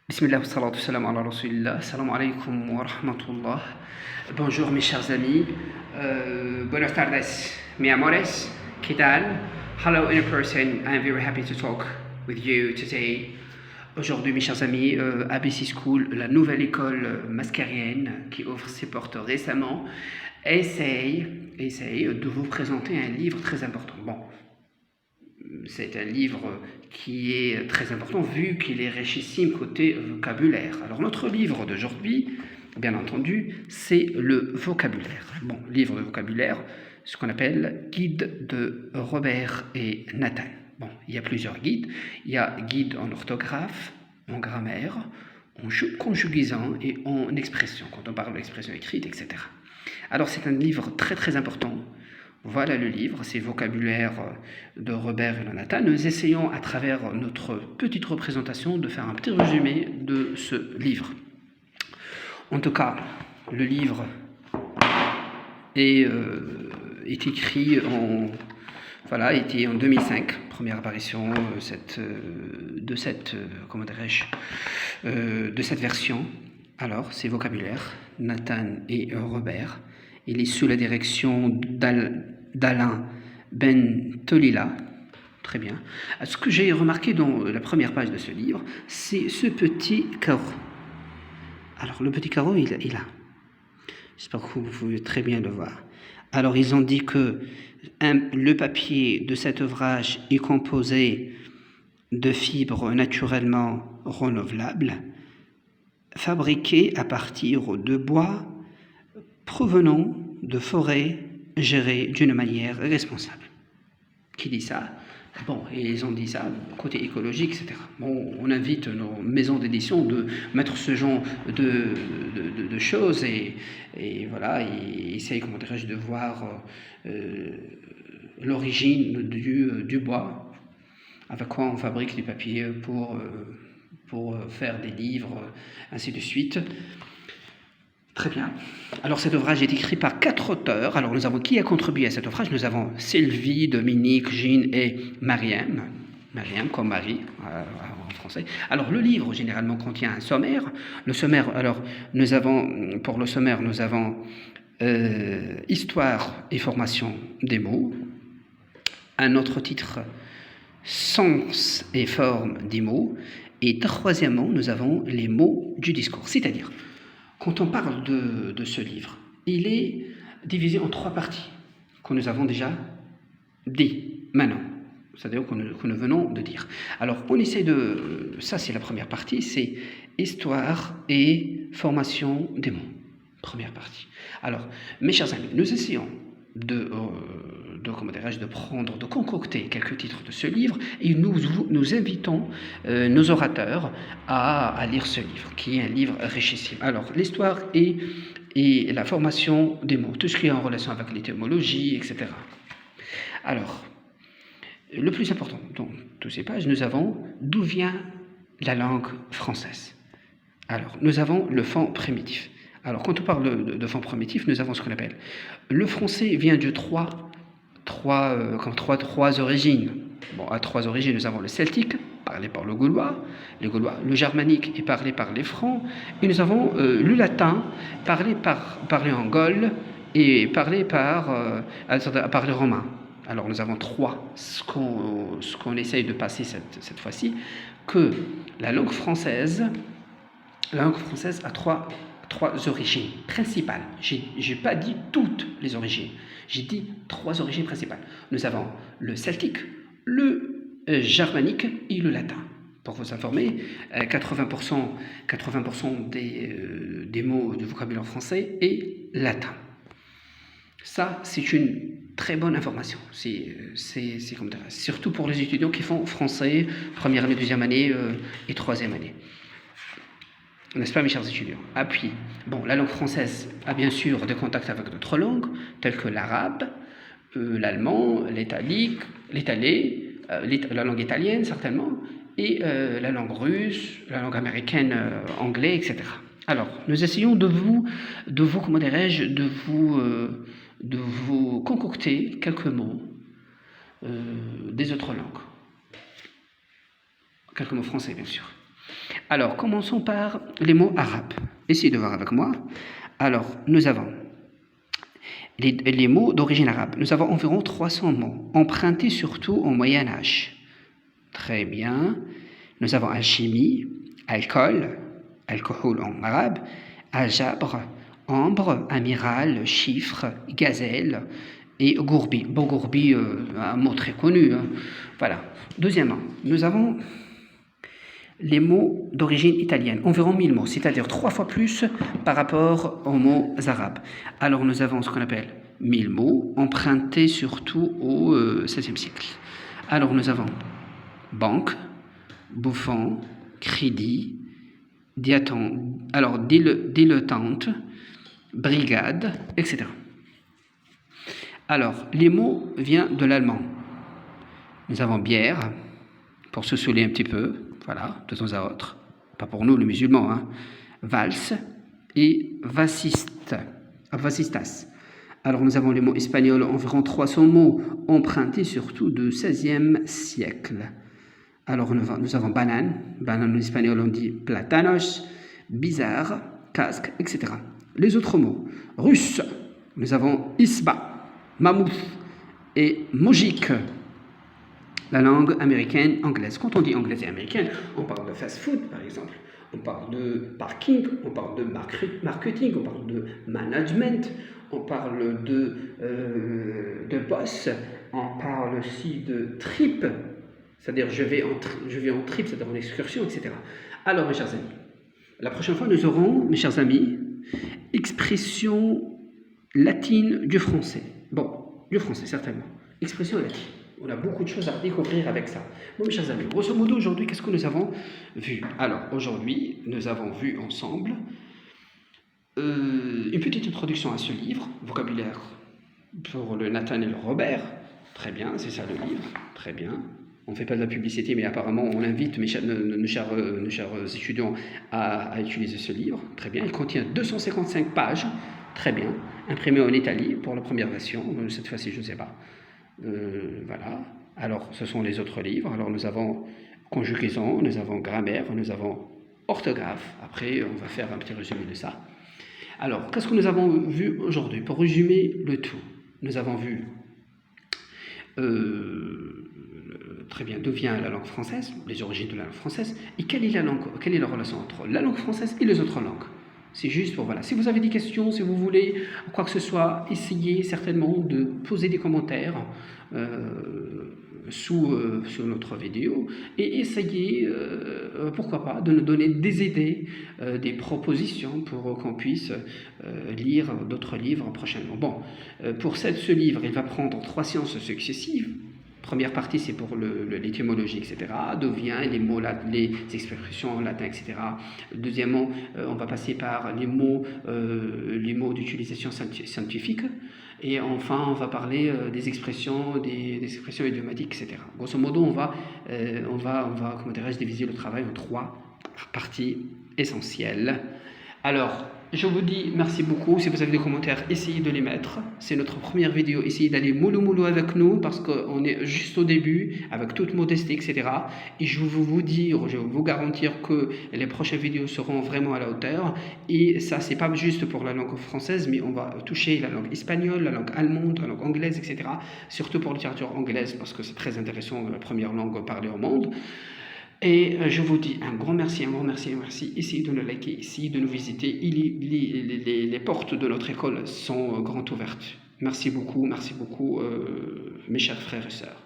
Bismillah, salatu salam ala rasulillah, salam alaikum wa rahmatullah. Bonjour mes chers amis, buenas tardes, mi amores, ¿qué tal? Hello in person, I am very happy to talk with you today. Aujourd'hui mes chers amis, ABC School, la nouvelle école mascarienne qui ouvre ses portes récemment, essaye de vous présenter un livre très important. Bon, c'est un livre qui est très important vu qu'il est richissime côté vocabulaire. Alors notre livre d'aujourd'hui, bien entendu, c'est le vocabulaire. Bon, livre de vocabulaire, ce qu'on appelle guide de Robert et Nathan. Bon, il y a plusieurs guides. Il y a guide en orthographe, en grammaire, en conjugaison et en expression, quand on parle d'expression écrite, etc. Alors c'est un livre très très important. Voilà le livre, c'est Vocabulaire de Robert et Nathan. Nous essayons à travers notre petite représentation de faire un petit résumé de ce livre. En tout cas, le livre est écrit était en 2005, première apparition de cette version. Alors, c'est Vocabulaire, Nathan et Robert. Il est sous la direction d'Alain Ben Tolila. Très bien. Ce que j'ai remarqué dans la première page de ce livre, c'est ce petit carreau. Alors, le petit carreau, il est là. J'espère que vous pouvez très bien le voir. Alors, ils ont dit que le papier de cet ouvrage est composé de fibres naturellement renouvelables, fabriquées à partir de bois provenant de forêts gérées d'une manière responsable. Qui dit ça? Bon, et ils ont dit ça côté écologique, etc. Bon, on invite nos maisons d'édition de mettre ce genre de choses et voilà, et essayer, de voir l'origine du bois, avec quoi on fabrique du papier pour faire des livres, ainsi de suite. Très bien. Alors cet ouvrage est écrit par 4 auteurs. Alors nous avons qui a contribué à cet ouvrage? Nous avons Sylvie, Dominique, Jean et Mariam. Mariam comme Marie en français. Alors le livre généralement contient un sommaire. Le sommaire, alors pour le sommaire, nous avons Histoire et formation des mots. Un autre titre, Sens et forme des mots. Et troisièmement, nous avons les mots du discours. C'est-à-dire, quand on parle de ce livre, il est divisé en 3 parties que nous avons déjà dit maintenant, c'est-à-dire que nous venons de dire. Alors, on essaie ça c'est la première partie, c'est histoire et formation des mots. Première partie. Alors, mes chers amis, nous essayons de concocter quelques titres de ce livre et nous invitons nos orateurs à lire ce livre, qui est un livre richissime. Alors, l'histoire et la formation des mots, tout ce qui est en relation avec l'étymologie, etc. Alors, le plus important dans toutes ces pages, nous avons d'où vient la langue française. Alors, nous avons le fond primitif. Alors, quand on parle de fond primitif, nous avons ce qu'on appelle le français vient de trois origines. Bon, à 3 origines, nous avons le celtique, parlé par le Gaulois, le germanique est parlé par les Francs, et nous avons le latin, parlé en Gaule et parlé par les Romains. Alors, nous avons 3. Ce qu'on essaye de passer cette fois-ci, que la langue française a 3 origines principales. J'ai pas dit toutes les origines. J'ai dit 3 origines principales. Nous avons le celtique, le germanique et le latin. Pour vous informer, 80% des mots du vocabulaire français est latin. Ça, c'est une très bonne information. C'est comme ça. Surtout pour les étudiants qui font français, première année, deuxième année et troisième année. N'est-ce pas, mes chers étudiants? Puis, bon, la langue française a bien sûr des contacts avec d'autres langues, telles que l'arabe, l'allemand, la langue italienne, certainement, et la langue russe, la langue américaine, anglais, etc. Alors, nous essayons de vous concocter quelques mots des autres langues. Quelques mots français, bien sûr. Alors, commençons par les mots arabes. Essayez de voir avec moi. Alors, nous avons les mots d'origine arabe. Nous avons environ 300 mots, empruntés surtout au Moyen-Âge. Très bien. Nous avons alchimie, alcool, alcool en arabe, aljabre, ambre, amiral, chiffre, gazelle et gourbi. Bon, gourbi, un mot très connu. Hein. Voilà. Deuxièmement, nous avons les mots d'origine italienne, environ 1000 mots, c'est-à-dire 3 fois plus par rapport aux mots arabes. Alors nous avons ce qu'on appelle 1000 mots, empruntés surtout au XVIe siècle. Alors nous avons banque, bouffon, crédit, dilettante, brigade, etc. Alors, les mots viennent de l'allemand. Nous avons bière, pour se saouler un petit peu, voilà, de temps à autre. Pas pour nous, les musulmans, hein. Valse et vassistas. Alors, nous avons les mots espagnols, environ 300 mots, empruntés surtout du XVIe siècle. Alors, nous avons banane en espagnol, on dit platanos, bizarre, casque, etc. Les autres mots, russe, nous avons isba, mammouth et moujik. La langue américaine, anglaise. Quand on dit anglaise et américaine, on parle de fast-food, par exemple. On parle de parking, on parle de marketing, on parle de management, on parle de boss, on parle aussi de trip, c'est-à-dire je vais en trip, c'est-à-dire en excursion, etc. Alors, mes chers amis, la prochaine fois, nous aurons, mes chers amis, expression latine du français. Bon, du français, certainement. Expression latine. On a beaucoup de choses à découvrir avec ça. Bon, mes chers amis, grosso modo, aujourd'hui, qu'est-ce que nous avons vu? Alors, aujourd'hui, nous avons vu ensemble une petite introduction à ce livre, vocabulaire pour le Nathaniel Robert. Très bien, c'est ça le livre. Très bien. On ne fait pas de la publicité, mais apparemment, on invite nos chers étudiants à utiliser ce livre. Très bien. Il contient 255 pages. Très bien. Imprimé en Italie pour la première version. Cette fois-ci, je ne sais pas. Voilà. Alors, ce sont les autres livres. Alors, nous avons conjugaison, nous avons grammaire, nous avons orthographe. Après, on va faire un petit résumé de ça. Alors, qu'est-ce que nous avons vu aujourd'hui? Pour résumer le tout, nous avons vu très bien d'où vient la langue française, les origines de la langue française, et quelle est la relation entre la langue française et les autres langues. C'est juste pour, voilà. Si vous avez des questions, si vous voulez quoi que ce soit, essayez certainement de poser des commentaires sous notre vidéo et essayez, pourquoi pas, de nous donner des idées, des propositions pour qu'on puisse lire d'autres livres prochainement. Bon, pour ce livre, il va prendre 3 séances successives. Première partie, c'est pour l'étymologie, etc. D'où viennent les mots, les expressions en latin, etc. Deuxièmement, on va passer par les mots d'utilisation scientifique. Et enfin, on va parler des expressions idiomatiques, etc. Grosso modo, on va comment dirais-je, diviser le travail en 3 parties essentielles. Alors, je vous dis merci beaucoup. Si vous avez des commentaires, essayez de les mettre. C'est notre première vidéo. Essayez d'aller mollo avec nous parce qu'on est juste au début, avec toute modestie, etc. Et je vais vous garantir que les prochaines vidéos seront vraiment à la hauteur. Et ça, c'est pas juste pour la langue française, mais on va toucher la langue espagnole, la langue allemande, la langue anglaise, etc. Surtout pour la littérature anglaise parce que c'est très intéressant, la première langue parlée au monde. Et je vous dis un grand merci. Essayez de nous liker, essayez de nous visiter. Les portes de notre école sont grandes ouvertes. Merci beaucoup, mes chers frères et sœurs.